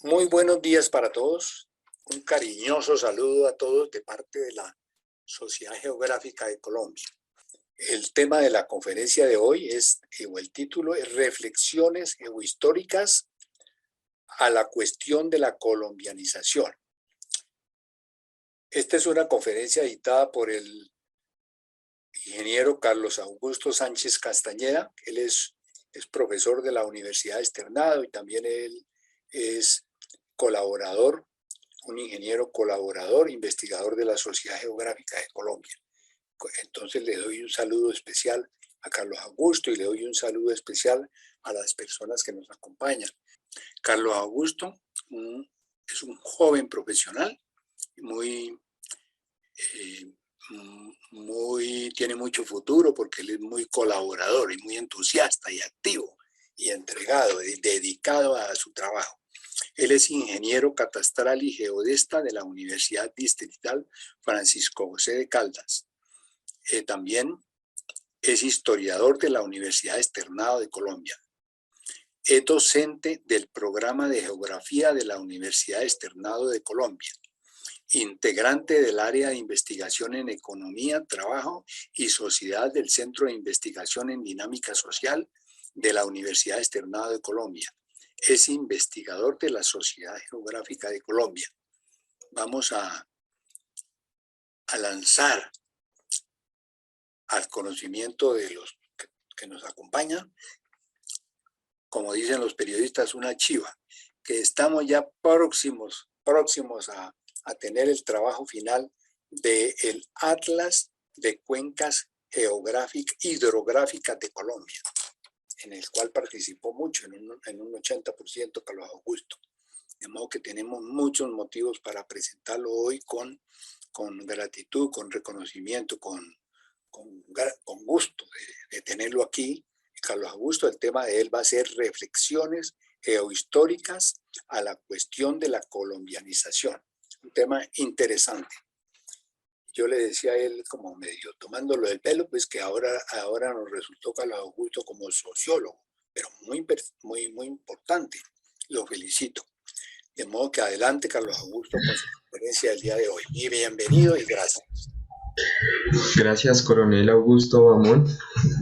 Muy buenos días para todos. Un cariñoso saludo a todos de parte de la Sociedad Geográfica de Colombia. El tema de la conferencia de hoy o el título es Reflexiones geohistóricas a la cuestión de la colombianización. Esta es una conferencia editada por el ingeniero Carlos Augusto Sánchez Castañeda. Él es profesor de la Universidad Externado y también él es colaborador, un ingeniero colaborador, investigador de la Sociedad Geográfica de Colombia. Entonces le doy un saludo especial a Carlos Augusto y le doy un saludo especial a las personas que nos acompañan. Carlos Augusto es un joven profesional, tiene mucho futuro porque él es muy colaborador y muy entusiasta y activo y entregado y dedicado a su trabajo. Él es ingeniero catastral y geodesta de la Universidad Distrital Francisco José de Caldas. También es historiador de la Universidad Externado de Colombia. Es docente del programa de Geografía de la Universidad Externado de Colombia. Integrante del área de investigación en economía, trabajo y sociedad del Centro de Investigación en Dinámica Social de la Universidad Externado de Colombia. Es investigador de la Sociedad Geográfica de Colombia. Vamos a lanzar al conocimiento de los que nos acompañan, como dicen los periodistas, una chiva, que estamos ya próximos a tener el trabajo final del Atlas de Cuencas Hidrográficas de Colombia, en el cual participó mucho, en un 80% Carlos Augusto. De modo que tenemos muchos motivos para presentarlo hoy con gratitud, con reconocimiento, con gusto de tenerlo aquí. Carlos Augusto, el tema de él va a ser reflexiones geohistóricas a la cuestión de la colombianización. Un tema interesante. Yo le decía a él, como medio tomándolo del pelo, pues que ahora nos resultó Carlos Augusto como sociólogo, pero muy importante. Lo felicito. De modo que adelante, Carlos Augusto, con su conferencia del día de hoy. Y bienvenido y gracias. Gracias, Coronel Augusto Bamón.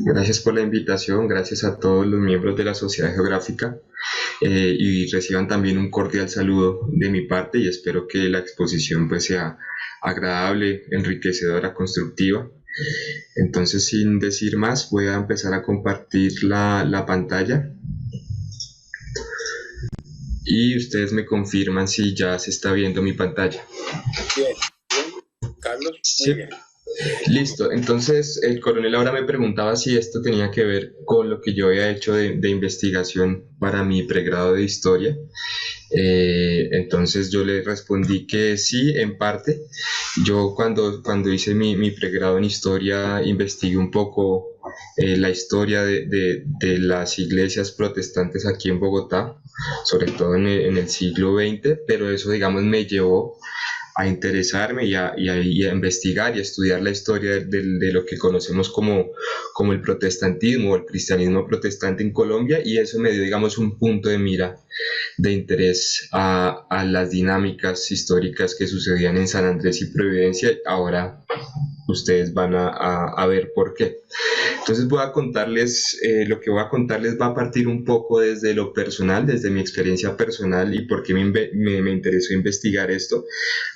Gracias por la invitación. Gracias a todos los miembros de la Sociedad Geográfica. Y reciban también un cordial saludo de mi parte y espero que la exposición pues sea agradable, enriquecedora, constructiva. Entonces, sin decir más, voy a empezar a compartir la pantalla. Y ustedes me confirman si ya se está viendo mi pantalla. Bien. Carlos, muy bien. Listo, entonces el coronel ahora me preguntaba si esto tenía que ver con lo que yo había hecho de investigación para mi pregrado de historia. Entonces yo le respondí que sí, en parte. Yo cuando hice mi pregrado en historia investigué un poco la historia de las iglesias protestantes aquí en Bogotá, sobre todo en el siglo XX, pero eso, digamos, me llevó a interesarme y a investigar y a estudiar la historia de lo que conocemos como el protestantismo o el cristianismo protestante en Colombia, y eso me dio, digamos, un punto de mira de interés a las dinámicas históricas que sucedían en San Andrés y Providencia. Ahora ustedes van a ver por qué. Entonces voy a contarles, lo que voy a contarles va a partir un poco desde lo personal, desde mi experiencia personal y por qué me interesó investigar esto,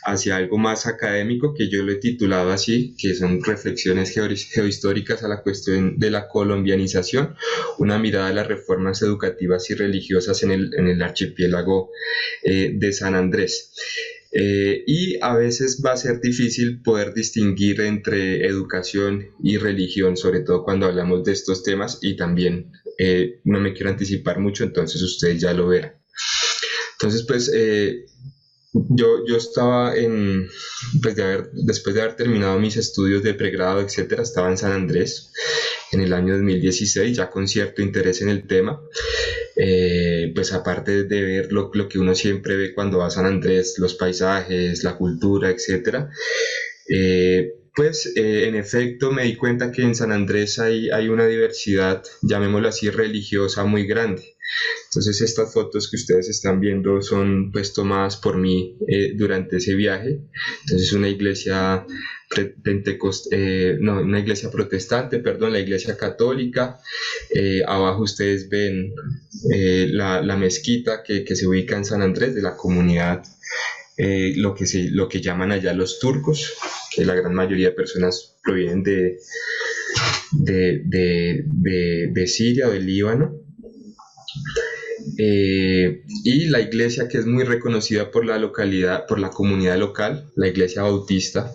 hacia algo más académico, que yo lo he titulado así, que son reflexiones geohistóricas a la cuestión de la colombianización, una mirada a las reformas educativas y religiosas en el archipiélago de San Andrés. Y a veces va a ser difícil poder distinguir entre educación y religión, sobre todo cuando hablamos de estos temas, y también no me quiero anticipar mucho, entonces ustedes ya lo verán. Entonces, pues yo estaba después de haber terminado mis estudios de pregrado, etcétera, estaba en San Andrés en el año 2016, ya con cierto interés en el tema. Pues aparte de ver lo que uno siempre ve cuando va a San Andrés, los paisajes, la cultura, etcétera, en efecto me di cuenta que en San Andrés hay una diversidad, llamémoslo así, religiosa muy grande. Entonces estas fotos que ustedes están viendo son pues tomadas por mí durante ese viaje. Entonces una iglesia una iglesia protestante, perdón, la iglesia católica. Abajo ustedes ven la mezquita que se ubica en San Andrés, de la comunidad, lo que llaman allá los turcos, que la gran mayoría de personas provienen de Siria o del Líbano. Y la iglesia que es muy reconocida por la localidad, por la comunidad local, la iglesia bautista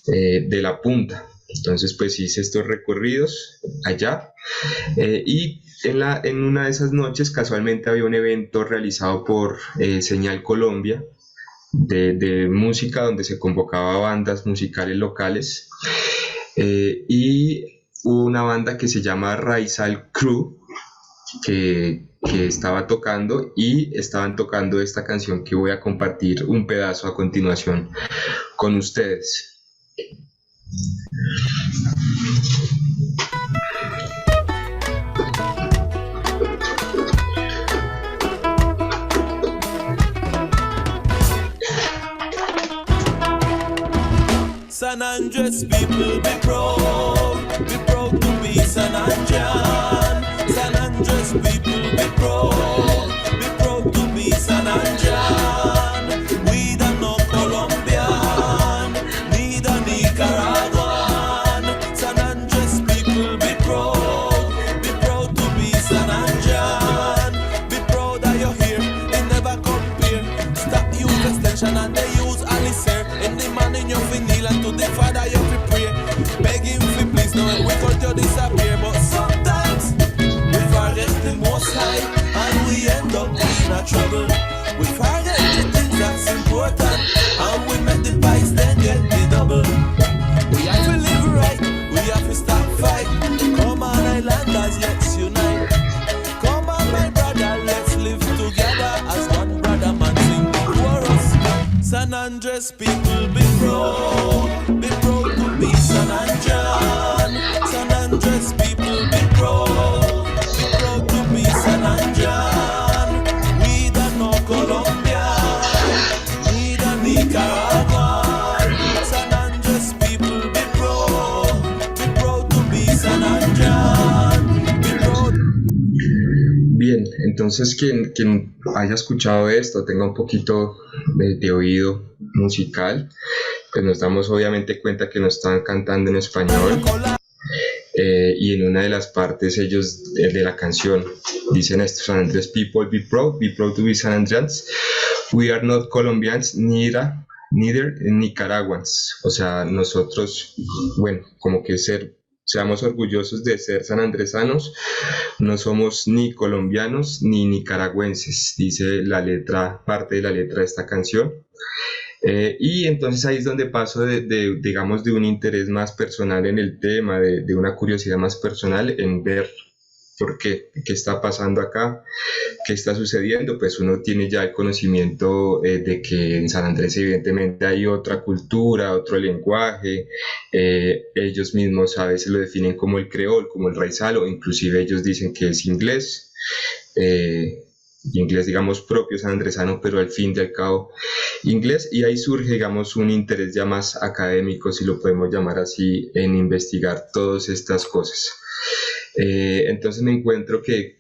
de La Punta. Entonces pues hice estos recorridos allá, y en una de esas noches casualmente había un evento realizado por Señal Colombia de música, donde se convocaba bandas musicales locales, y hubo una banda que se llama Raizal Crew que estaba tocando, y estaban tocando esta canción que voy a compartir un pedazo a continuación con ustedes. San Andres people be proud to be San Andrean. San Andres people be proud to be San Andrean. We don't know Colombian, neither Nicaraguan. San Andres people be proud to be San Andrean. Be proud that you're here, they never compare. Stop use extension and they use Alicer. Any man in your finil and to the Father you fi pray. Beg him fi please, no we culture disappear. But sometimes we forget the Most High and we end up in a trouble. We forget the things that's important and we make the price then get the double. We have to live right, we have to stop fight. Come on islanders, let's unite. Come on my brother, let's live together as one brother man sing the chorus. San Andres people be proud to be San Andrean. San Andres people be proud to be San Andrean. We don't know Colombia, neither Nicaraguan. San Andres people be proud to be San Andrean. Be proud. Bien, entonces quien haya escuchado esto, tenga un poquito de oído musical, pues nos damos obviamente cuenta que nos están cantando en español, y en una de las partes ellos de la canción dicen esto: San Andrés people be proud to be San Andreans. We are not Colombians, neither Nicaraguans. O sea, nosotros, bueno, como que seamos orgullosos de ser sanandresanos, no somos ni colombianos ni nicaragüenses, dice la letra, parte de la letra de esta canción. Y entonces ahí es donde paso digamos, de un interés más personal en el tema, de una curiosidad más personal en ver por qué está pasando acá, qué está sucediendo. Pues uno tiene ya el conocimiento de que en San Andrés evidentemente hay otra cultura, otro lenguaje. Ellos mismos a veces lo definen como el creol, como el raizal, o inclusive ellos dicen que es inglés. Inglés, digamos, propio sanandresano, pero al fin y al cabo inglés, y ahí surge, digamos, un interés ya más académico, si lo podemos llamar así, en investigar todas estas cosas. Entonces me encuentro que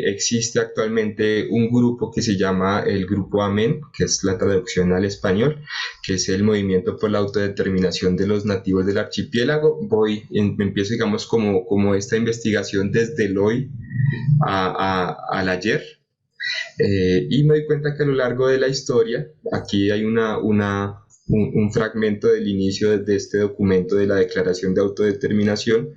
existe actualmente un grupo que se llama el Grupo Amén, que es la traducción al español, que es el Movimiento por la Autodeterminación de los Nativos del Archipiélago. Empiezo, digamos, como esta investigación desde el hoy al ayer. Y me doy cuenta que a lo largo de la historia, aquí hay un fragmento del inicio de este documento de la Declaración de Autodeterminación,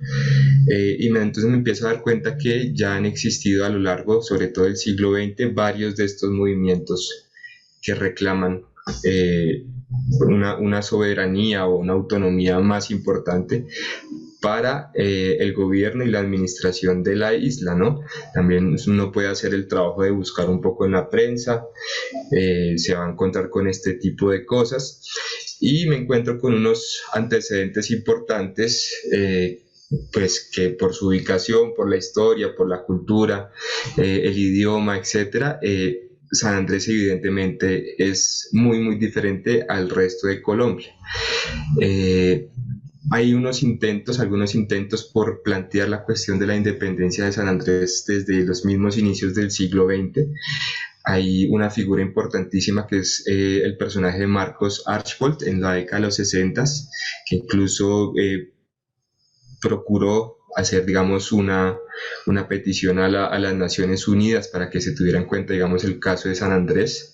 entonces me empiezo a dar cuenta que ya han existido a lo largo, sobre todo del siglo XX, varios de estos movimientos que reclaman una soberanía o una autonomía más importante para el gobierno y la administración de la isla, ¿no? También uno puede hacer el trabajo de buscar un poco en la prensa, se va a encontrar con este tipo de cosas, y me encuentro con unos antecedentes importantes pues que por su ubicación, por la historia, por la cultura, el idioma, etcétera, San Andrés evidentemente es muy, muy diferente al resto de Colombia. Hay algunos intentos por plantear la cuestión de la independencia de San Andrés desde los mismos inicios del siglo XX. Hay una figura importantísima que es el personaje de Marcos Archbold en la década de los 60, que incluso procuró hacer, digamos, una petición a las Naciones Unidas para que se tuviera en cuenta, digamos, el caso de San Andrés.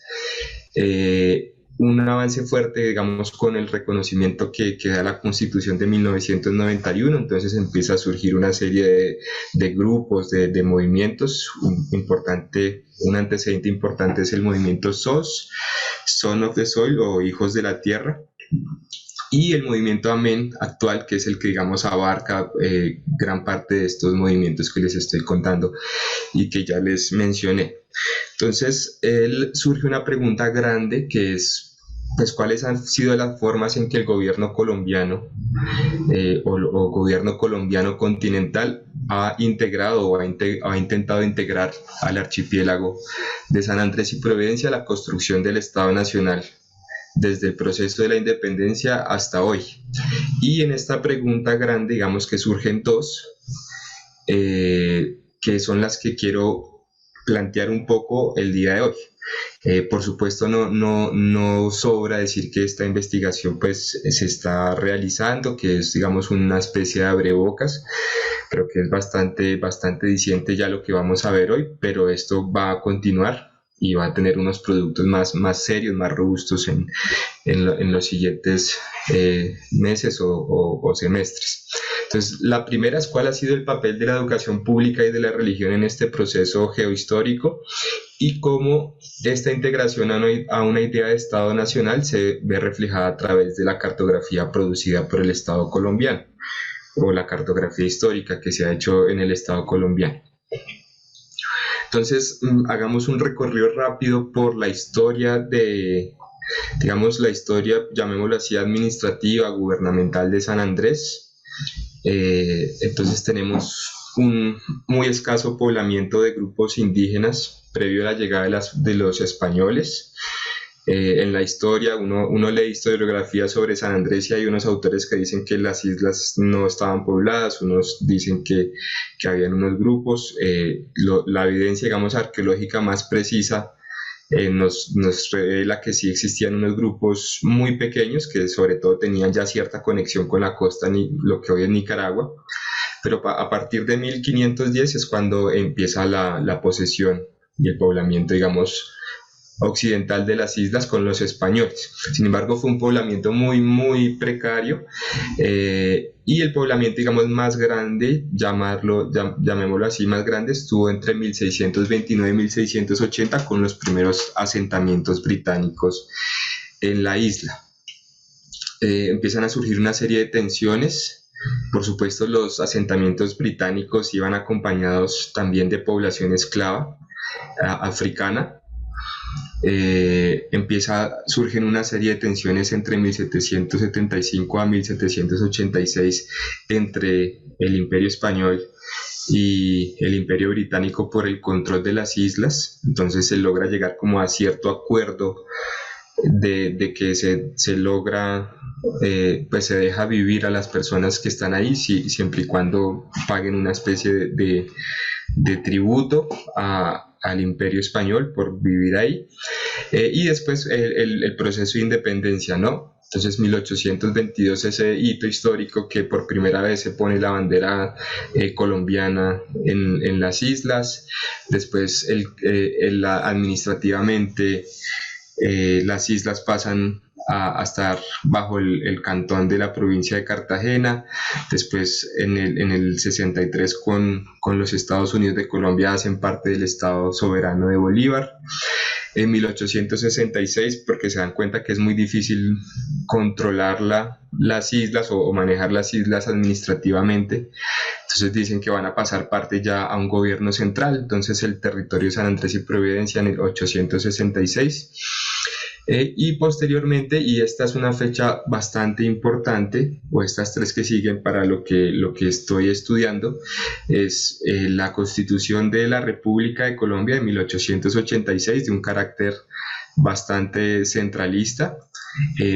Un avance fuerte, digamos, con el reconocimiento que da la Constitución de 1991, entonces empieza a surgir una serie de grupos, de movimientos. Un antecedente importante es el movimiento SOS, Son of the Soil o Hijos de la Tierra, y el movimiento Amén actual, que es el que, digamos, abarca gran parte de estos movimientos que les estoy contando y que ya les mencioné. Entonces, surge una pregunta grande que es, pues, ¿cuáles han sido las formas en que el gobierno colombiano o gobierno colombiano continental ha integrado o ha intentado integrar al archipiélago de San Andrés y Providencia a la construcción del Estado Nacional, desde el proceso de la independencia hasta hoy? Y en esta pregunta grande, digamos que surgen dos, que son las que quiero plantear un poco el día de hoy. Por supuesto, no sobra decir que esta investigación pues se está realizando, que es, digamos, una especie de abrebocas, pero que es bastante diciente ya lo que vamos a ver hoy, pero esto va a continuar y va a tener unos productos más serios, más robustos en los siguientes meses o semestres. Entonces, la primera es cuál ha sido el papel de la educación pública y de la religión en este proceso geohistórico y cómo esta integración a una idea de Estado nacional se ve reflejada a través de la cartografía producida por el Estado colombiano o la cartografía histórica que se ha hecho en el Estado colombiano. Entonces, hagamos un recorrido rápido por la historia la historia, llamémoslo así, administrativa, gubernamental de San Andrés. Entonces tenemos un muy escaso poblamiento de grupos indígenas previo a la llegada de los españoles. En la historia, uno lee historiografía sobre San Andrés y hay unos autores que dicen que las islas no estaban pobladas, unos dicen que habían unos grupos. La evidencia, digamos, arqueológica más precisa nos revela que sí existían unos grupos muy pequeños que sobre todo tenían ya cierta conexión con la costa, lo que hoy es Nicaragua, pero a partir de 1510 es cuando empieza la posesión y el poblamiento, digamos, occidental de las islas con los españoles. Sin embargo, fue un poblamiento muy, muy precario, y el poblamiento, digamos, más grande, llamémoslo así, más grande, estuvo entre 1629 y 1680 con los primeros asentamientos británicos en la isla. Empiezan a surgir una serie de tensiones. Por supuesto, los asentamientos británicos iban acompañados también de población esclava africana. Surgen una serie de tensiones entre 1775 a 1786 entre el Imperio Español y el Imperio Británico por el control de las islas. Entonces se logra llegar como a cierto acuerdo de que se logra, pues se deja vivir a las personas que están ahí, siempre y cuando paguen una especie de tributo al Imperio Español por vivir ahí, y después el proceso de independencia, ¿no? Entonces 1822, ese hito histórico que por primera vez se pone la bandera colombiana en las islas. Después administrativamente las islas pasan a estar bajo el cantón de la provincia de Cartagena. Después en el 63 con los Estados Unidos de Colombia hacen parte del Estado soberano de Bolívar. En 1866, porque se dan cuenta que es muy difícil controlar las islas o manejar las islas administrativamente, entonces dicen que van a pasar parte ya a un gobierno central. Entonces el territorio de San Andrés y Providencia en el 866. Y posteriormente, y esta es una fecha bastante importante, o estas tres que siguen para lo que estoy estudiando, es la Constitución de la República de Colombia de 1886, de un carácter bastante centralista.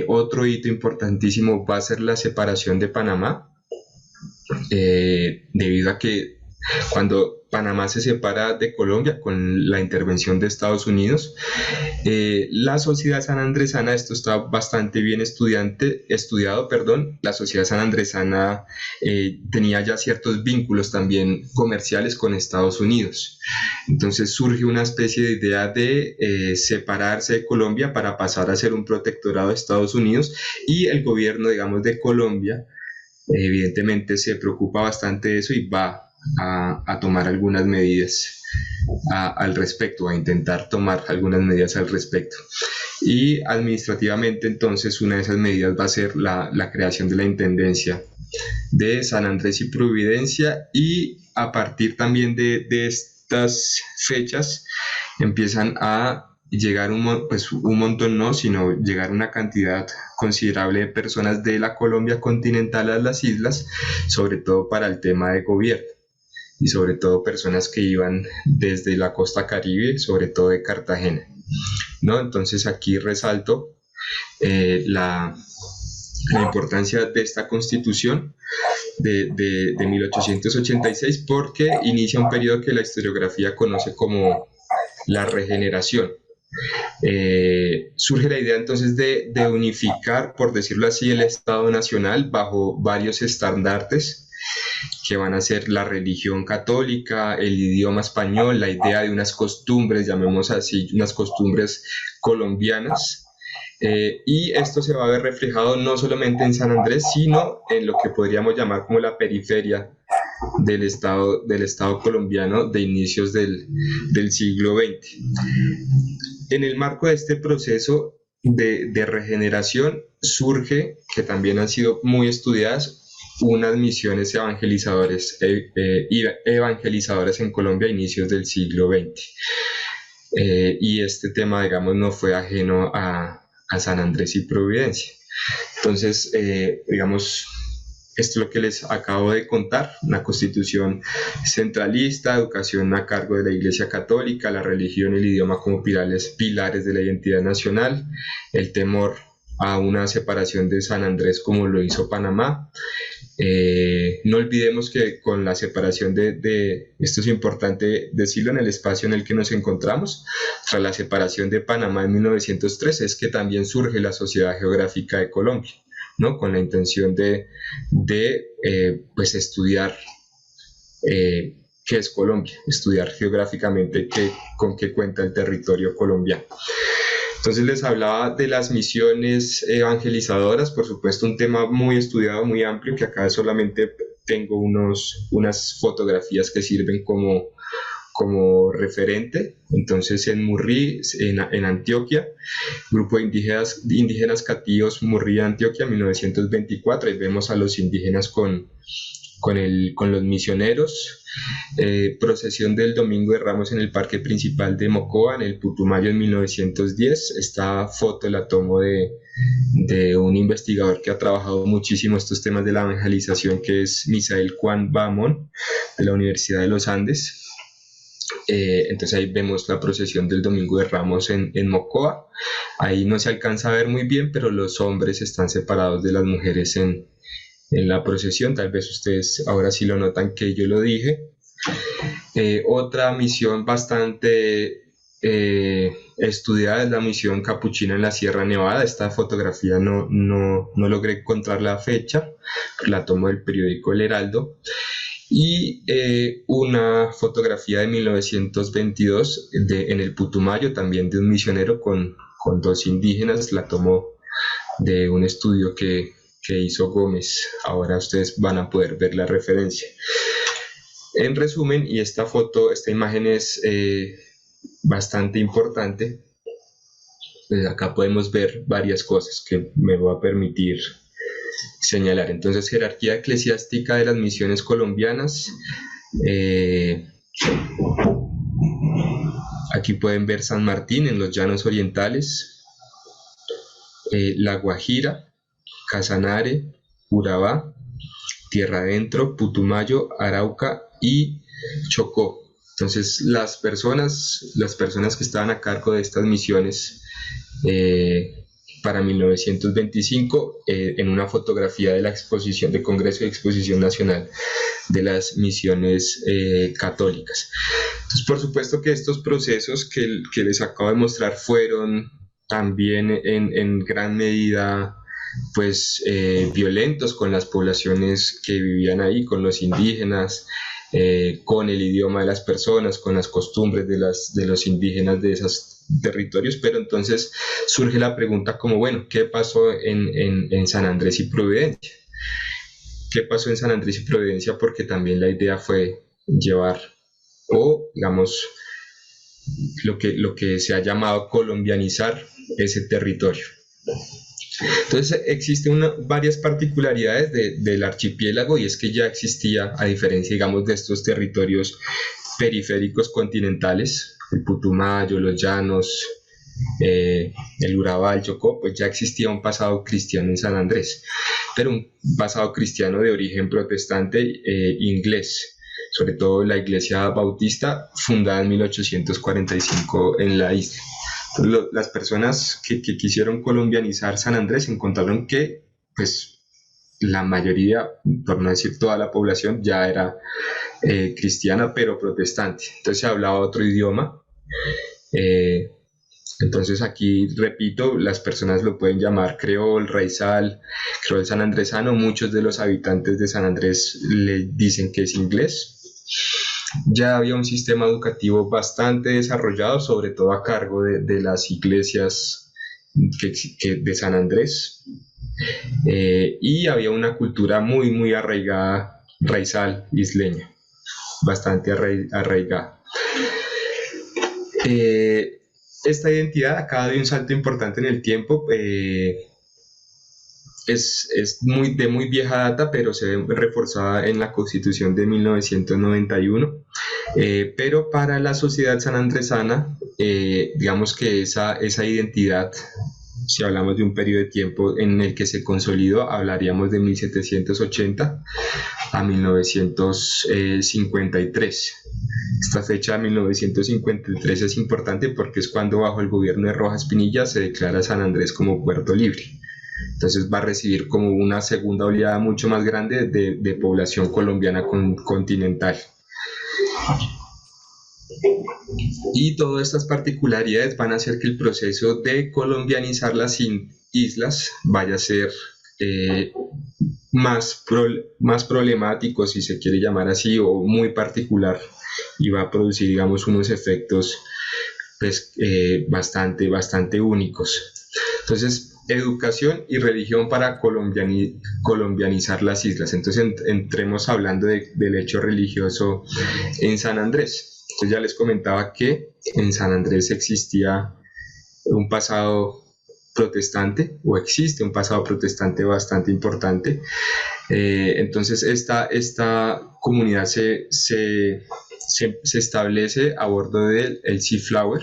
Otro hito importantísimo va a ser la separación de Panamá, debido a que cuando Panamá se separa de Colombia con la intervención de Estados Unidos, la sociedad sanandresana, esto está bastante bien estudiado, la sociedad sanandresana tenía ya ciertos vínculos también comerciales con Estados Unidos. Entonces surge una especie de idea de separarse de Colombia para pasar a ser un protectorado de Estados Unidos, y el gobierno, digamos, de Colombia evidentemente se preocupa bastante de eso y va a tomar algunas medidas al respecto, a intentar tomar algunas medidas al respecto. Y administrativamente, entonces, una de esas medidas va a ser la creación de la Intendencia de San Andrés y Providencia, y a partir también de estas fechas empiezan a llegar un montón, no, sino llegar una cantidad considerable de personas de la Colombia continental a las islas, sobre todo para el tema de gobierno, y sobre todo personas que iban desde la costa caribe, sobre todo de Cartagena, ¿no? Entonces aquí resalto la importancia de esta constitución de 1886, porque inicia un periodo que la historiografía conoce como la regeneración. Surge la idea entonces de unificar, por decirlo así, el Estado Nacional bajo varios estandartes que van a ser la religión católica, el idioma español, la idea de unas costumbres, llamemos así, unas costumbres colombianas. Y esto se va a ver reflejado no solamente en San Andrés, sino en lo que podríamos llamar como la periferia del Estado colombiano de inicios del siglo XX. En el marco de este proceso de regeneración surge, que también han sido muy estudiadas, unas misiones evangelizadoras en Colombia a inicios del siglo XX. Y este tema, digamos, no fue ajeno a San Andrés y Providencia. Entonces, digamos, esto es lo que les acabo de contar: una constitución centralista, educación a cargo de la Iglesia Católica, la religión y el idioma como pilares de la identidad nacional, el temor a una separación de San Andrés como lo hizo Panamá. No olvidemos que con la separación esto es importante decirlo en el espacio en el que nos encontramos, tras la separación de Panamá en 1903, es que también surge la Sociedad Geográfica de Colombia, ¿no? Con la intención de estudiar qué es Colombia, estudiar geográficamente con qué cuenta el territorio colombiano. Entonces les hablaba de las misiones evangelizadoras, por supuesto un tema muy estudiado, muy amplio, que acá solamente tengo unas fotografías que sirven como referente. Entonces en Murrí, en Antioquia, grupo de indígenas catíos, Murrí, Antioquia, 1924, y vemos a los indígenas con los misioneros. Procesión del Domingo de Ramos en el Parque Principal de Mocoa, en el Putumayo, en 1910. Esta foto la tomo de un investigador que ha trabajado muchísimo estos temas de la evangelización, que es Misael Juan Bamón, de la Universidad de los Andes. Entonces ahí vemos la procesión del Domingo de Ramos en Mocoa. Ahí no se alcanza a ver muy bien, pero los hombres están separados de las mujeres en la procesión. Tal vez ustedes ahora sí lo notan que yo lo dije. Otra misión bastante estudiada es la misión capuchina en la Sierra Nevada. Esta fotografía no logré encontrar la fecha, la tomo del periódico El Heraldo. Y una fotografía de 1922 en el Putumayo, también de un misionero con dos indígenas, la tomó de un estudio que hizo Gómez. Ahora ustedes van a poder ver la referencia. En resumen, y esta imagen es bastante importante, pues acá podemos ver varias cosas que me voy a permitir señalar. Entonces, jerarquía eclesiástica de las misiones colombianas. Aquí pueden ver San Martín en los Llanos Orientales. La Guajira, Casanare, Urabá, Tierra Adentro, Putumayo, Arauca y Chocó. Entonces las personas que estaban a cargo de estas misiones para 1925, en una fotografía de la exposición de Congreso y Exposición Nacional de las Misiones Católicas. Entonces, por supuesto que estos procesos que les acabo de mostrar fueron también en gran medida pues violentos con las poblaciones que vivían ahí, con los indígenas, con el idioma de las personas, con las costumbres de los indígenas de esos territorios. Pero entonces surge la pregunta como, bueno, ¿qué pasó en San Andrés y Providencia? ¿Qué pasó en San Andrés y Providencia? Porque también la idea fue llevar, o digamos, lo que se ha llamado colombianizar ese territorio. Entonces existen varias particularidades del archipiélago, y es que ya existía, a diferencia, digamos, de estos territorios periféricos continentales, el Putumayo, los Llanos, el Urabá, el Chocó, pues ya existía un pasado cristiano en San Andrés, pero un pasado cristiano de origen protestante inglés, sobre todo la iglesia bautista fundada en 1845 en la isla. Las personas que quisieron colombianizar San Andrés encontraron que pues la mayoría, por no decir toda la población, ya era cristiana pero protestante, entonces se hablaba otro idioma. Entonces aquí, repito, las personas lo pueden llamar creol, raizal, creol sanandresano. Muchos de los habitantes de San Andrés le dicen que es inglés. Ya había un sistema educativo bastante desarrollado, sobre todo a cargo de las iglesias de San Andrés, y había una cultura muy, muy arraigada, raizal, isleña, bastante arraigada. Esta identidad acaba de un salto importante en el tiempo. Es de muy vieja data, pero se ve reforzada en la Constitución de 1991. Pero para la sociedad sanandresana, digamos que esa identidad, si hablamos de un periodo de tiempo en el que se consolidó, hablaríamos de 1780 a 1953. Esta fecha de 1953 es importante porque es cuando, bajo el gobierno de Rojas Pinilla, se declara San Andrés como puerto libre. Entonces va a recibir como una segunda oleada mucho más grande de población colombiana continental. Y todas estas particularidades van a hacer que el proceso de colombianizar las islas vaya a ser más problemático, si se quiere llamar así, o muy particular, y va a producir, digamos, unos efectos pues, bastante únicos. Entonces, educación y religión para colombianizar las islas. Entonces entremos hablando del hecho religioso en San Andrés. Entonces ya les comentaba que en San Andrés existía un pasado protestante, o existe un pasado protestante bastante importante. Entonces esta comunidad se establece a bordo del Seaflower,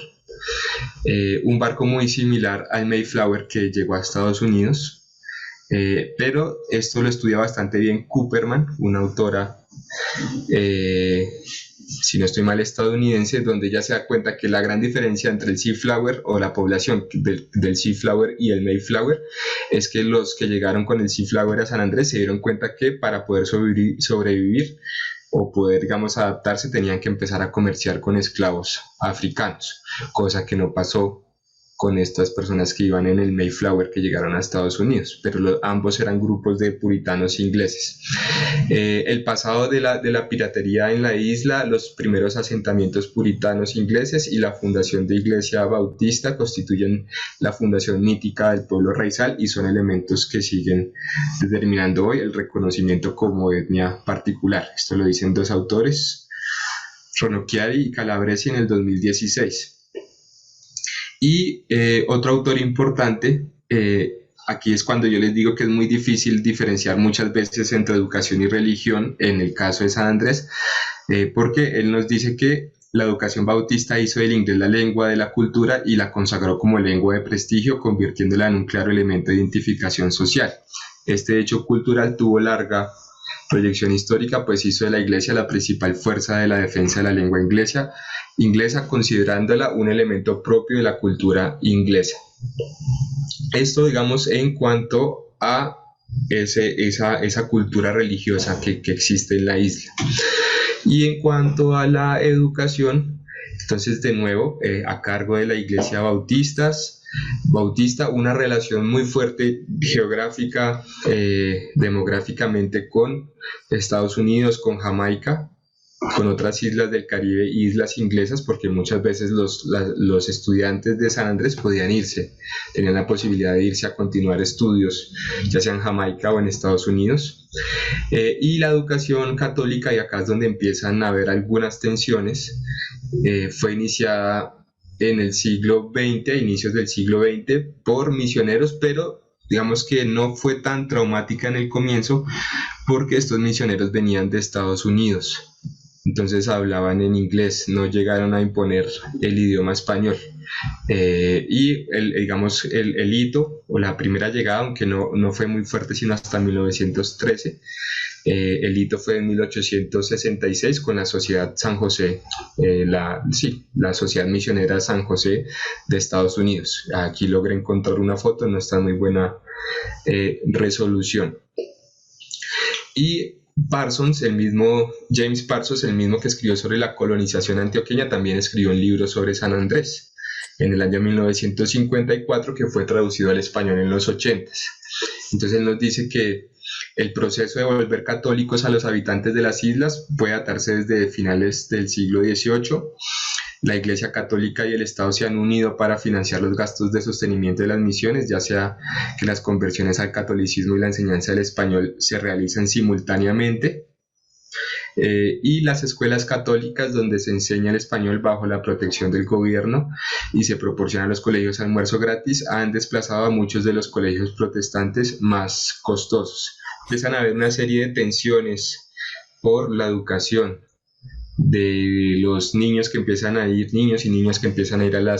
un barco muy similar al Mayflower que llegó a Estados Unidos, pero esto lo estudia bastante bien Cooperman, una autora, si no estoy mal, estadounidense, donde ya se da cuenta que la gran diferencia entre el Seaflower, o la población del Seaflower, y el Mayflower es que los que llegaron con el Seaflower a San Andrés se dieron cuenta que para poder sobrevivir o poder, digamos, adaptarse, tenían que empezar a comerciar con esclavos africanos, cosa que no pasó con estas personas que iban en el Mayflower, que llegaron a Estados Unidos, pero ambos eran grupos de puritanos ingleses. El pasado de la piratería en la isla, los primeros asentamientos puritanos ingleses y la fundación de Iglesia Bautista constituyen la fundación mítica del pueblo raizal, y son elementos que siguen determinando hoy el reconocimiento como etnia particular. Esto lo dicen dos autores, Ronocchiari y Calabresi, en el 2016. Y otro autor importante, aquí es cuando yo les digo que es muy difícil diferenciar muchas veces entre educación y religión en el caso de San Andrés, porque él nos dice que la educación bautista hizo del inglés la lengua de la cultura y la consagró como lengua de prestigio, convirtiéndola en un claro elemento de identificación social. Este hecho cultural tuvo larga proyección histórica, pues hizo de la Iglesia la principal fuerza de la defensa de la lengua inglesa, considerándola un elemento propio de la cultura inglesa. Esto, digamos, en cuanto a esa cultura religiosa que existe en la isla. Y en cuanto a la educación, entonces de nuevo, a cargo de la Iglesia Bautista, una relación muy fuerte geográfica, demográficamente con Estados Unidos, con Jamaica, con otras islas del Caribe, islas inglesas, porque muchas veces los estudiantes de San Andrés podían irse, tenían la posibilidad de irse a continuar estudios, ya sea en Jamaica o en Estados Unidos. Y la educación católica, y acá es donde empiezan a haber algunas tensiones, fue iniciada en el siglo XX, inicios del siglo XX, por misioneros, pero digamos que no fue tan traumática en el comienzo porque estos misioneros venían de Estados Unidos, entonces hablaban en inglés, no llegaron a imponer el idioma español. Y el hito o la primera llegada, aunque no fue muy fuerte sino hasta 1913, el hito fue en 1866 con la Sociedad San José, la Sociedad Misionera San José de Estados Unidos. Aquí logré encontrar una foto, no está en muy buena resolución. Y Parsons, James Parsons, el mismo que escribió sobre la colonización antioqueña, también escribió un libro sobre San Andrés en el año 1954, que fue traducido al español en los 80s. Entonces él nos dice que el proceso de volver católicos a los habitantes de las islas puede datarse desde finales del siglo XVIII. La Iglesia Católica y el Estado se han unido para financiar los gastos de sostenimiento de las misiones, ya sea que las conversiones al catolicismo y la enseñanza del español se realizan simultáneamente. Y las escuelas católicas, donde se enseña el español bajo la protección del gobierno y se proporciona a los colegios almuerzo gratis, han desplazado a muchos de los colegios protestantes más costosos. Empiezan a haber una serie de tensiones por la educación de los niños que empiezan a ir, niños y niñas que empiezan a ir al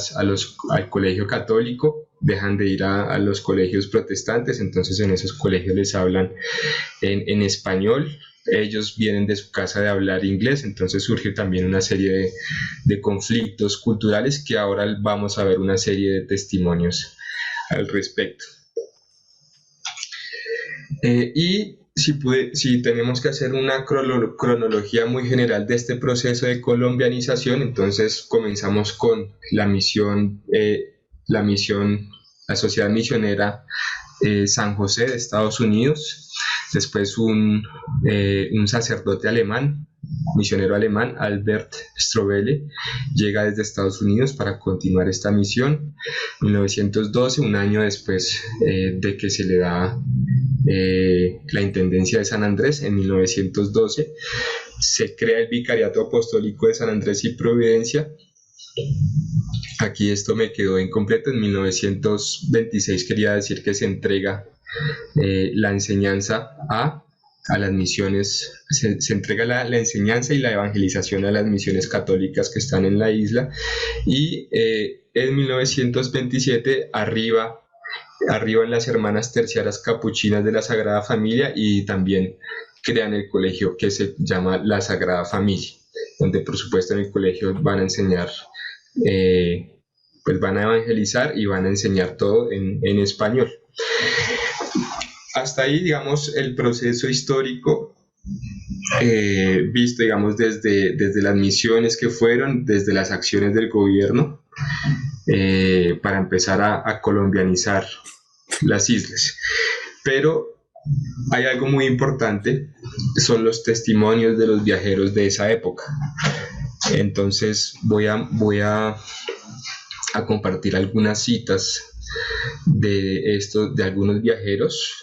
colegio católico, dejan de ir a los colegios protestantes, entonces en esos colegios les hablan en español. Ellos vienen de su casa de hablar inglés, entonces surge también una serie de conflictos culturales que ahora vamos a ver una serie de testimonios al respecto. Y si tenemos que hacer una cronología muy general de este proceso de colombianización, entonces comenzamos con la Sociedad Misionera San José de Estados Unidos. Después un sacerdote alemán, misionero alemán, Albert Strobele, llega desde Estados Unidos para continuar esta misión. 1912, un año después de que se le da la intendencia de San Andrés, en 1912, se crea el Vicariato Apostólico de San Andrés y Providencia. Aquí esto me quedó incompleto. En 1926 quería decir que se entrega la enseñanza a las misiones, se entrega la enseñanza y la evangelización a las misiones católicas que están en la isla, y en 1927 arriban las Hermanas Terciarias Capuchinas de la Sagrada Familia y también crean el colegio que se llama La Sagrada Familia, donde por supuesto en el colegio van a enseñar, pues van a evangelizar y van a enseñar todo en español. Hasta ahí, digamos, el proceso histórico visto, digamos, desde las misiones que fueron, desde las acciones del gobierno para empezar a colombianizar las islas. Pero hay algo muy importante, son los testimonios de los viajeros de esa época. Entonces voy a compartir algunas citas de algunos viajeros.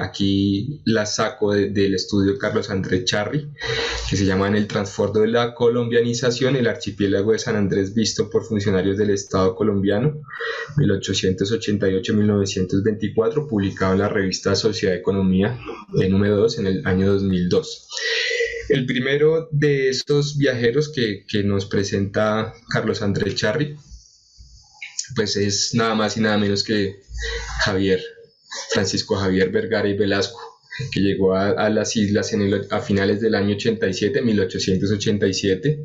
Aquí las saco del estudio Carlos Andrés Charri, que se llama En el transbordo de la colombianización, el archipiélago de San Andrés visto por funcionarios del Estado colombiano, 1888-1924, publicado en la revista Sociedad de Economía, número 2, en el año 2002. El primero de estos viajeros que nos presenta Carlos Andrés Charri, pues es nada más y nada menos que Francisco Javier Vergara y Velasco, que llegó a las islas a finales del año 87, 1887,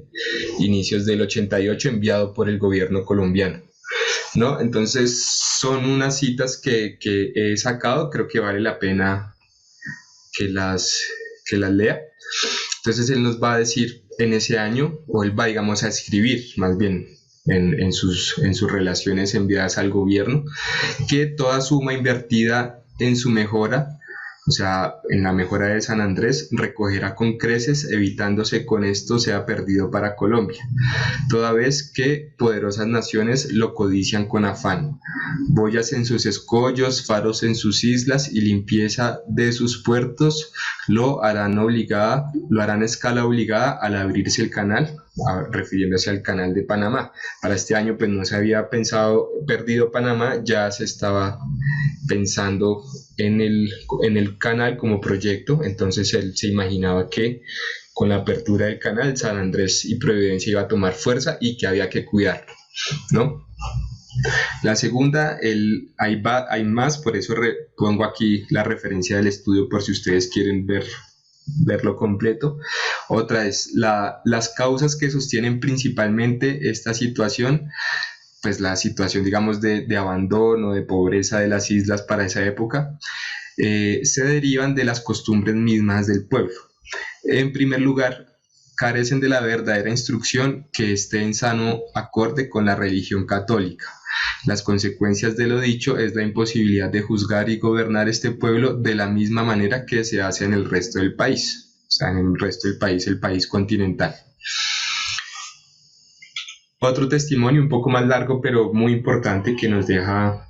inicios del 88, enviado por el gobierno colombiano, ¿no? Entonces son unas citas que he sacado, creo que vale la pena que las lea. Entonces él nos va a decir en ese año, o él va, digamos, a escribir más bien en sus relaciones enviadas al gobierno, que toda suma invertida en su mejora, o sea, en la mejora de San Andrés, recogerá con creces, evitándose con esto sea perdido para Colombia, toda vez que poderosas naciones lo codician con afán. Boyas en sus escollos, faros en sus islas y limpieza de sus puertos lo harán escala obligada al abrirse el canal, refiriéndose al canal de Panamá. Para este año pues no se había pensado perdido Panamá, ya se estaba pensando en el canal como proyecto. Entonces él se imaginaba que con la apertura del canal San Andrés y Providencia iba a tomar fuerza y que había que cuidarlo, ¿no? La segunda, hay más, por eso pongo aquí la referencia del estudio por si ustedes quieren verlo completo. Otra es las causas que sostienen principalmente esta situación, pues la situación, digamos, de abandono, de pobreza de las islas para esa época, se derivan de las costumbres mismas del pueblo. En primer lugar, carecen de la verdadera instrucción que esté en sano acorde con la religión católica. Las consecuencias de lo dicho es la imposibilidad de juzgar y gobernar este pueblo de la misma manera que se hace en el resto del país, o sea, en el resto del país, el país continental. Otro testimonio un poco más largo, pero muy importante, que nos deja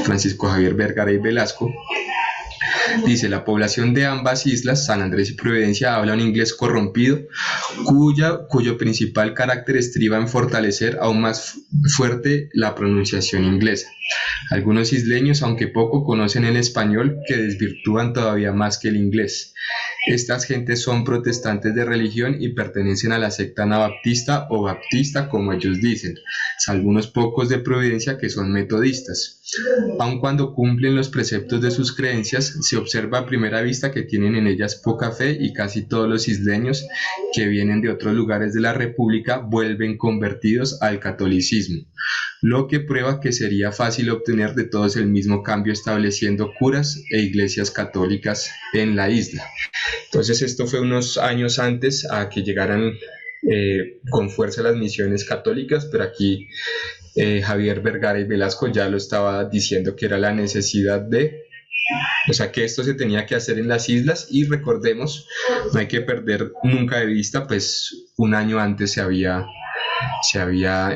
Francisco Javier Vergara y Velasco. Dice: la población de ambas islas, San Andrés y Providencia, habla un inglés corrompido, cuyo principal carácter estriba en fortalecer aún más fuerte la pronunciación inglesa. Algunos isleños, aunque poco, conocen el español, que desvirtúan todavía más que el inglés. Estas gentes son protestantes de religión y pertenecen a la secta anabaptista o baptista, como ellos dicen, algunos pocos de Providencia que son metodistas. Aun cuando cumplen los preceptos de sus creencias, se observa a primera vista que tienen en ellas poca fe, y casi todos los isleños que vienen de otros lugares de la República vuelven convertidos al catolicismo, lo que prueba que sería fácil obtener de todos el mismo cambio estableciendo curas e iglesias católicas en la isla. Entonces esto fue unos años antes a que llegaran con fuerza las misiones católicas, pero aquí Javier Vergara y Velasco ya lo estaba diciendo, que era la necesidad o sea, que esto se tenía que hacer en las islas. Y recordemos, no hay que perder nunca de vista, pues un año antes se había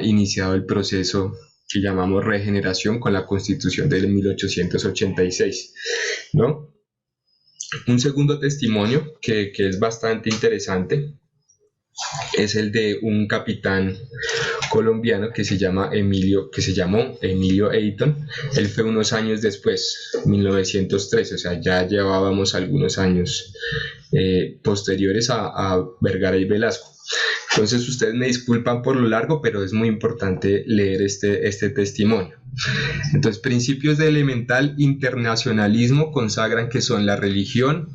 iniciado el proceso que llamamos regeneración con la Constitución de 1886, ¿no? Un segundo testimonio que es bastante interesante es el de un capitán colombiano que se llamó Emilio Ayton. Él fue unos años después, 1913, o sea, ya llevábamos algunos años posteriores a Vergara y Velasco. Entonces ustedes me disculpan por lo largo, pero es muy importante leer este testimonio. Entonces, principios de elemental internacionalismo consagran que son la religión,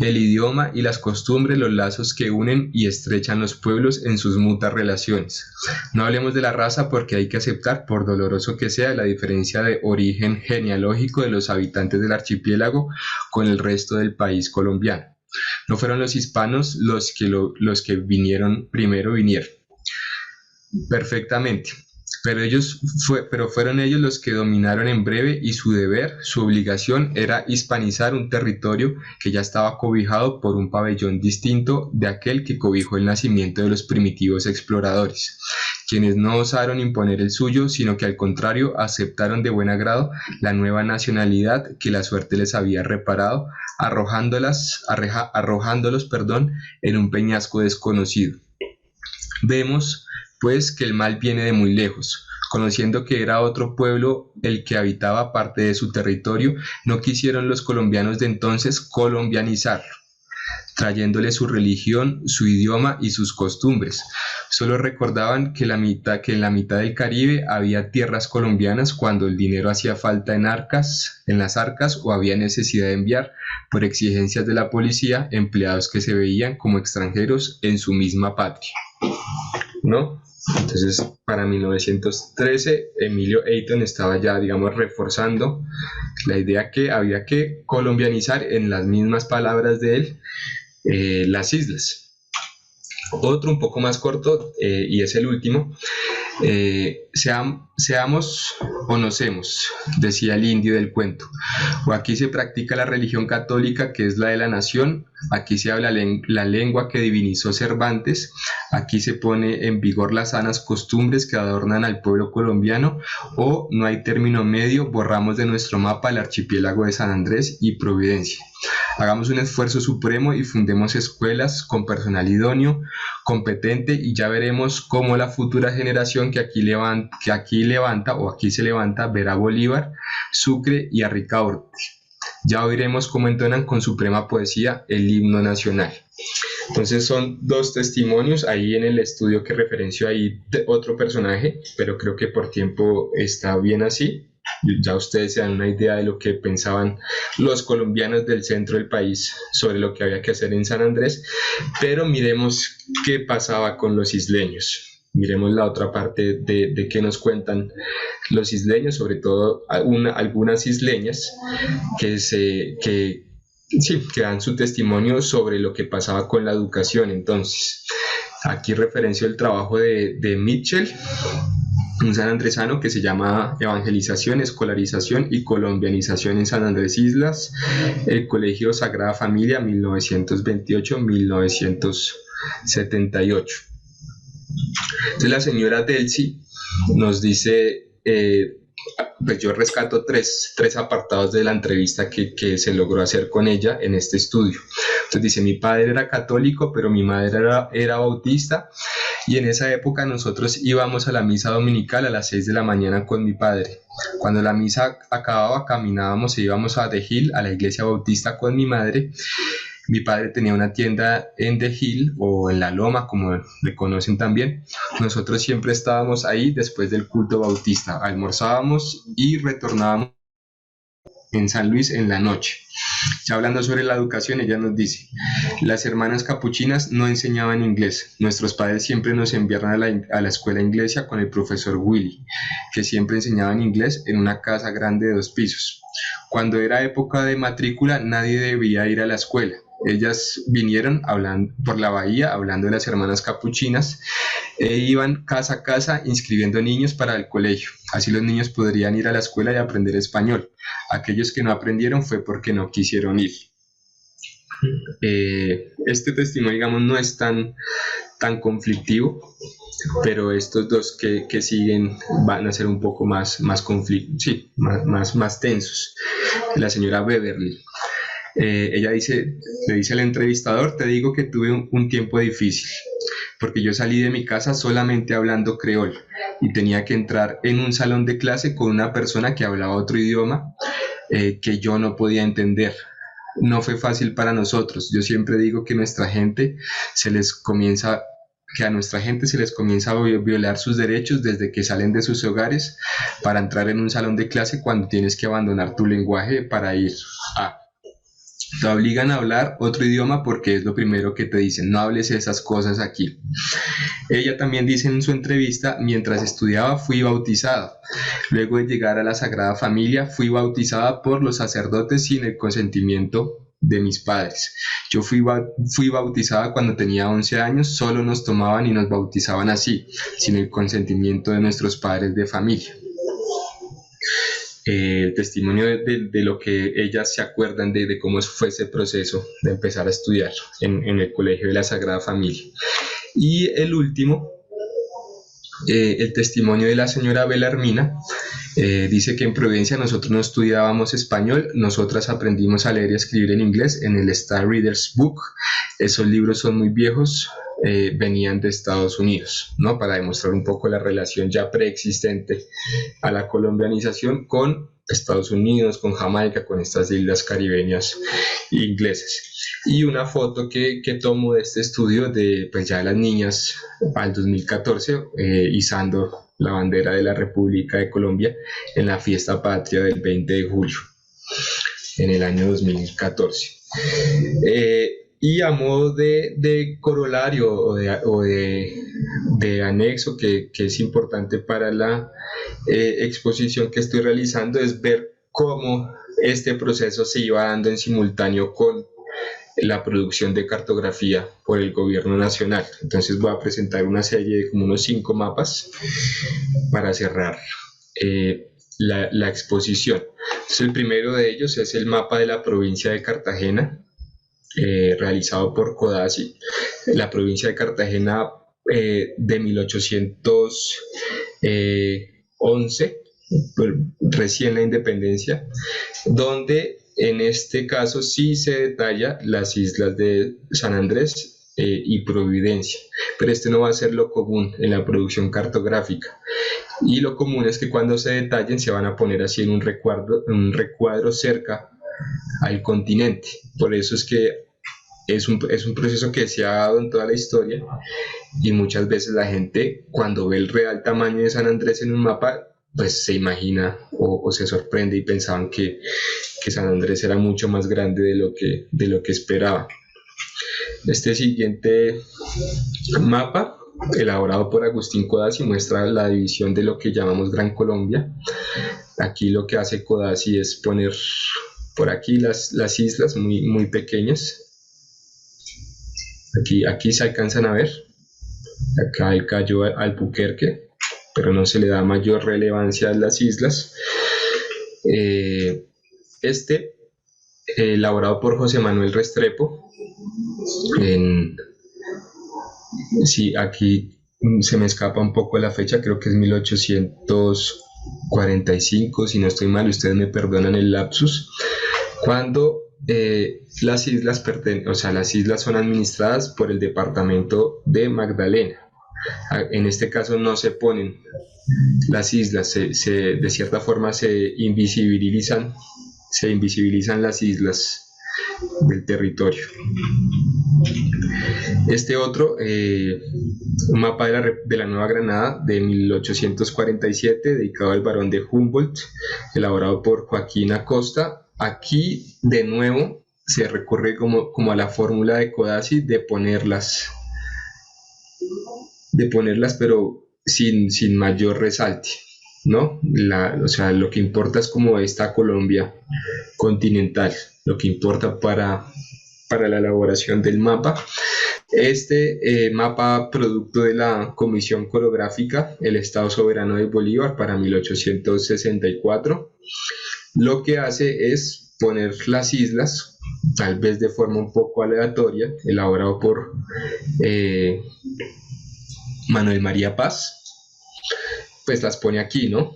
el idioma y las costumbres los lazos que unen y estrechan los pueblos en sus mutuas relaciones. No hablemos de la raza, porque hay que aceptar, por doloroso que sea, la diferencia de origen genealógico de los habitantes del archipiélago con el resto del país colombiano. No fueron los hispanos los que vinieron primero. Perfectamente. Pero fueron ellos los que dominaron en breve, y su deber, su obligación, era hispanizar un territorio que ya estaba cobijado por un pabellón distinto de aquel que cobijó el nacimiento de los primitivos exploradores, quienes no osaron imponer el suyo, sino que al contrario aceptaron de buen agrado la nueva nacionalidad que la suerte les había reparado, arrojándolos, en un peñasco desconocido. Vemos pues que el mal viene de muy lejos. Conociendo que era otro pueblo el que habitaba parte de su territorio, no quisieron los colombianos de entonces colombianizarlo. trayéndole su religión, su idioma y sus costumbres. Solo recordaban que en la mitad del Caribe había tierras colombianas cuando el dinero hacía falta en las arcas o había necesidad de enviar, por exigencias de la policía, empleados que se veían como extranjeros en su misma patria, ¿no? Entonces, para 1913, Emilio Eyton estaba ya, digamos, reforzando la idea que había que colombianizar, en las mismas palabras de él, las islas. Otro un poco más corto, y es el último. Seamos o no seamos, decía el indio del cuento, o aquí se practica la religión católica, que es la de la nación, aquí se habla la lengua que divinizó Cervantes, aquí se pone en vigor las sanas costumbres que adornan al pueblo colombiano, o no hay término medio, borramos de nuestro mapa el archipiélago de San Andrés y Providencia. Hagamos un esfuerzo supremo y fundemos escuelas con personal idóneo, competente, y ya veremos cómo la futura generación que aquí se levanta verá a Bolívar, Sucre y a Ricaurte. Ya oiremos cómo entonan con suprema poesía el himno nacional. Entonces son dos testimonios ahí en el estudio que referenció ahí otro personaje, pero creo que por tiempo está bien así. Ya ustedes se dan una idea de lo que pensaban los colombianos del centro del país sobre lo que había que hacer en San Andrés, pero miremos qué pasaba con los isleños. Miremos la otra parte de qué nos cuentan los isleños, sobre todo algunas isleñas que dan su testimonio sobre lo que pasaba con la educación. Entonces, aquí referencio el trabajo de Mitchell, un sanandresano, que se llama Evangelización, Escolarización y Colombianización en San Andrés Islas, el Colegio Sagrada Familia, 1928-1978. Entonces la señora Delcy nos dice, pues yo rescato tres apartados de la entrevista que se logró hacer con ella en este estudio. Entonces dice: mi padre era católico, pero mi madre era bautista, y en esa época nosotros íbamos a la misa dominical a las 6 de la mañana con mi padre. Cuando la misa acababa, caminábamos e íbamos a The Hill, a la iglesia bautista, con mi madre. Mi padre tenía una tienda en The Hill, o en la Loma, como le conocen también. Nosotros siempre estábamos ahí después del culto bautista, almorzábamos y retornábamos en San Luis en la noche. Ya hablando sobre la educación, ella nos dice: las hermanas capuchinas no enseñaban inglés. Nuestros padres siempre nos enviaron a la escuela inglesa con el profesor Willy, que siempre enseñaba en inglés en una casa grande de 2 pisos. Cuando era época de matrícula, nadie debía ir a la escuela. Ellas vinieron por la bahía hablando de las hermanas capuchinas, e iban casa a casa inscribiendo niños para el colegio. Así los niños podrían ir a la escuela y aprender español. Aquellos que no aprendieron fue porque no quisieron ir. Este testimonio, digamos, no es tan conflictivo, pero estos dos que siguen van a ser un poco más tensos. La señora Beverly. Ella le dice al entrevistador: te digo que tuve un tiempo difícil, porque yo salí de mi casa solamente hablando creol y tenía que entrar en un salón de clase con una persona que hablaba otro idioma que yo no podía entender. No fue fácil para nosotros. Yo siempre digo que a nuestra gente se les comienza a violar sus derechos desde que salen de sus hogares para entrar en un salón de clase, cuando tienes que abandonar tu lenguaje para ir a... Te obligan a hablar otro idioma porque es lo primero que te dicen: no hables esas cosas aquí. Ella también dice en su entrevista: mientras estudiaba fui bautizada. Luego de llegar a la Sagrada Familia, fui bautizada por los sacerdotes sin el consentimiento de mis padres. Yo fui bautizada cuando tenía 11 años, solo nos tomaban y nos bautizaban así, sin el consentimiento de nuestros padres de familia. El testimonio de lo que ellas se acuerdan de cómo fue ese proceso de empezar a estudiar en el Colegio de la Sagrada Familia. Y el último, el testimonio de la señora Belarmina. Dice que en Providencia nosotros no estudiábamos español, nosotras aprendimos a leer y a escribir en inglés en el Star Reader's Book. Esos libros son muy viejos, venían de Estados Unidos, ¿no? Para demostrar un poco la relación ya preexistente a la colombianización con Estados Unidos, con Jamaica, con estas islas caribeñas inglesas. Y una foto que tomo de este estudio de pues ya las niñas al 2014 izando la bandera de la República de Colombia en la fiesta patria del 20 de julio en el año 2014. Y a modo de corolario o de anexo que es importante para la exposición que estoy realizando es ver cómo este proceso se iba dando en simultáneo con la producción de cartografía por el gobierno nacional. Entonces voy a presentar una serie de como unos 5 mapas para cerrar la exposición. Entonces, el primero de ellos es el mapa de la provincia de Cartagena, realizado por Codazzi. La provincia de Cartagena de 1811, recién la independencia, donde en este caso sí se detalla las islas de San Andrés y Providencia, pero este no va a ser lo común en la producción cartográfica. Y lo común es que cuando se detallen se van a poner así en un recuadro cerca al continente. Por eso es que es un proceso que se ha dado en toda la historia, y muchas veces la gente cuando ve el real tamaño de San Andrés en un mapa pues se imagina o se sorprende y pensaban que San Andrés era mucho más grande de lo que esperaba. Este siguiente mapa, elaborado por Agustín Codazzi, muestra la división de lo que llamamos Gran Colombia. Aquí lo que hace Codazzi es poner por aquí las islas muy pequeñas. Aquí se alcanzan a ver. Acá el Cayo Albuquerque, pero no se le da mayor relevancia a las islas. Elaborado por José Manuel Restrepo. Sí, aquí se me escapa un poco la fecha, creo que es 1845, si no estoy mal, ustedes me perdonan el lapsus, cuando las islas son administradas por el departamento de Magdalena. En este caso no se ponen las islas, de cierta forma se invisibilizan las islas del territorio. Este otro, un mapa de la Nueva Granada de 1847, dedicado al barón de Humboldt, elaborado por Joaquín Acosta. Aquí de nuevo se recurre como a la fórmula de Codazzi de ponerlas pero sin mayor resalte, ¿no? Lo que importa es como esta Colombia continental, lo que importa para la elaboración del mapa. Este mapa, producto de la Comisión Coreográfica, el Estado Soberano de Bolívar para 1864, lo que hace es poner las islas, tal vez de forma un poco aleatoria, elaborado por Manuel María Paz, pues las pone aquí, ¿no?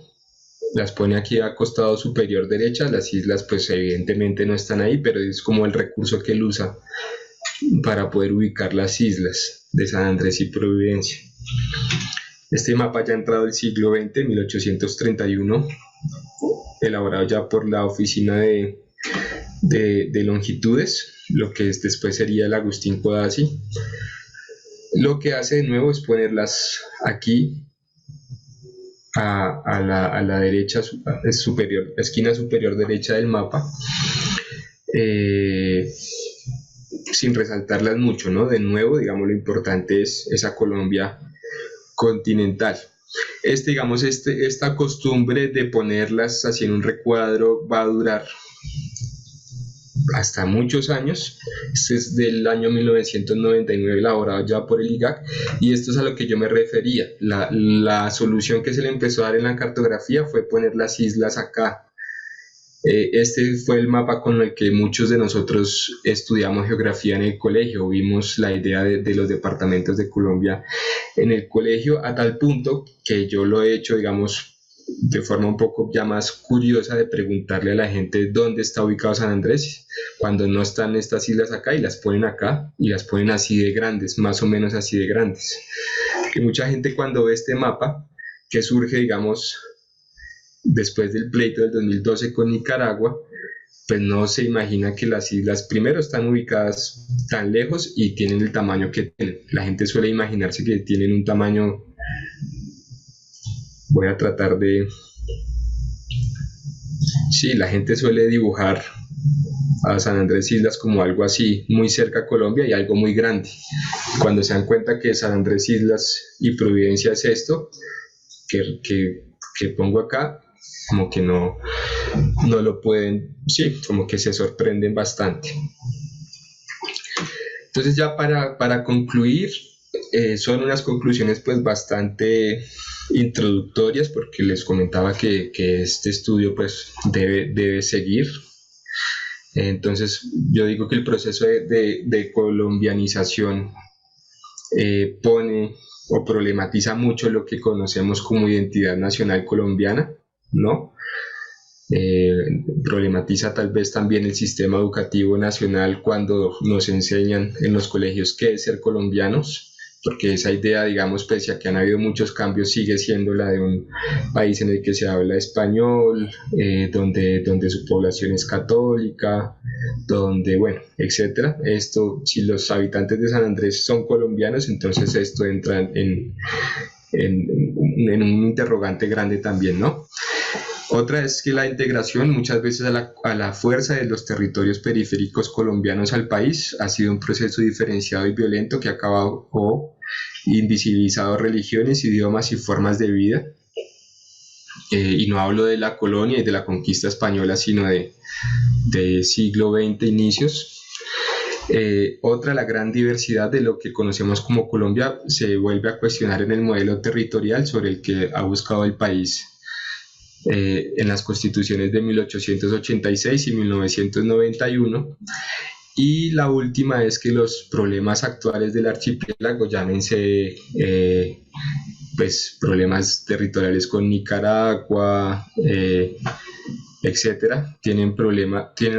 Las pone aquí a costado superior derecha. Las islas pues evidentemente no están ahí, pero es como el recurso que él usa para poder ubicar las islas de San Andrés y Providencia. Este mapa ya ha entrado el siglo XX, 1831, elaborado ya por la Oficina de Longitudes, lo que después sería el Agustín Codazzi. Lo que hace de nuevo es ponerlas aquí a la derecha superior, esquina superior derecha del mapa, sin resaltarlas mucho, ¿no? De nuevo, digamos, lo importante es esa Colombia continental. Esta costumbre de ponerlas así en un recuadro va a durar hasta muchos años. Este es del año 1999, elaborado ya por el IGAC, y esto es a lo que yo me refería. La solución que se le empezó a dar en la cartografía fue poner las islas acá. Este fue el mapa con el que muchos de nosotros estudiamos geografía en el colegio. Vimos la idea de los departamentos de Colombia en el colegio, a tal punto que yo lo he hecho, digamos, de forma un poco ya más curiosa, de preguntarle a la gente dónde está ubicado San Andrés, cuando no están estas islas acá, y las ponen acá, y las ponen así de grandes, más o menos así de grandes. Que mucha gente cuando ve este mapa, que surge, digamos, después del pleito del 2012 con Nicaragua, pues no se imagina que las islas primero están ubicadas tan lejos y tienen el tamaño que tienen. La gente suele imaginarse que tienen un tamaño, voy a tratar de... Sí, la gente suele dibujar a San Andrés Islas como algo así, muy cerca a Colombia y algo muy grande. Cuando se dan cuenta que San Andrés Islas y Providencia es esto, que pongo acá, como que no lo pueden, sí, como que se sorprenden bastante. Entonces ya para concluir, son unas conclusiones pues bastante introductorias, porque les comentaba que este estudio pues debe seguir. Entonces yo digo que el proceso de colombianización pone o problematiza mucho lo que conocemos como identidad nacional colombiana, ¿no? Problematiza tal vez también el sistema educativo nacional cuando nos enseñan en los colegios qué es ser colombianos, porque esa idea, digamos, pese a que han habido muchos cambios, sigue siendo la de un país en el que se habla español, donde su población es católica, donde, bueno, etcétera. Esto, si los habitantes de San Andrés son colombianos, entonces esto entra en un interrogante grande también, ¿no? Otra es que la integración muchas veces a la fuerza de los territorios periféricos colombianos al país ha sido un proceso diferenciado y violento que ha acabado o invisibilizado religiones, idiomas y formas de vida. Y no hablo de la colonia y de la conquista española, sino de siglo XX inicios. Otra, la gran diversidad de lo que conocemos como Colombia se vuelve a cuestionar en el modelo territorial sobre el que ha buscado el país en las constituciones de 1886 y 1991. Y la última es que los problemas actuales del archipiélago, llámense pues problemas territoriales con Nicaragua, etcétera, tienen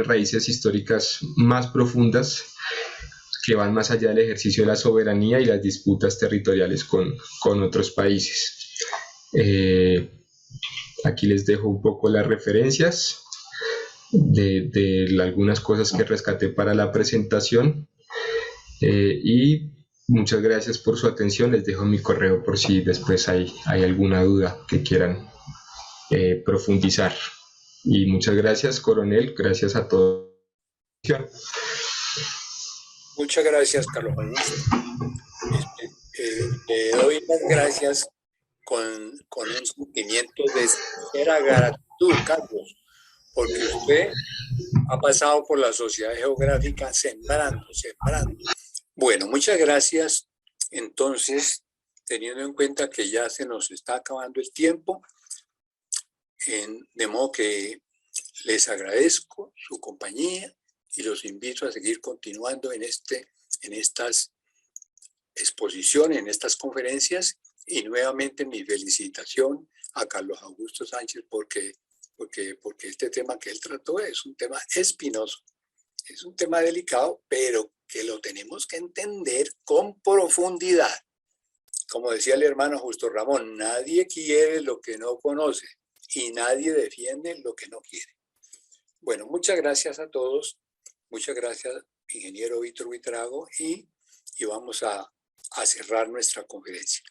raíces históricas más profundas que van más allá del ejercicio de la soberanía y las disputas territoriales con otros países. Aquí les dejo un poco las referencias de algunas cosas que rescaté para la presentación, y muchas gracias por su atención. Les dejo mi correo por si después hay alguna duda que quieran profundizar. Y muchas gracias, coronel, gracias a todos. Muchas gracias, Carlos Augusto. Le doy las gracias con un sentimiento de sincera gratitud, Carlos, porque usted ha pasado por la Sociedad Geográfica sembrando. Bueno, muchas gracias. Entonces, teniendo en cuenta que ya se nos está acabando el tiempo, de modo que les agradezco su compañía y los invito a seguir continuando en estas exposiciones, en estas conferencias, y nuevamente mi felicitación a Carlos Augusto Sánchez porque este tema que él trató es un tema espinoso, es un tema delicado, pero que lo tenemos que entender con profundidad. Como decía el hermano Justo Ramón, nadie quiere lo que no conoce y nadie defiende lo que no quiere. Bueno, muchas gracias a todos, muchas gracias, ingeniero Víctor Buitrago, y vamos a cerrar nuestra conferencia.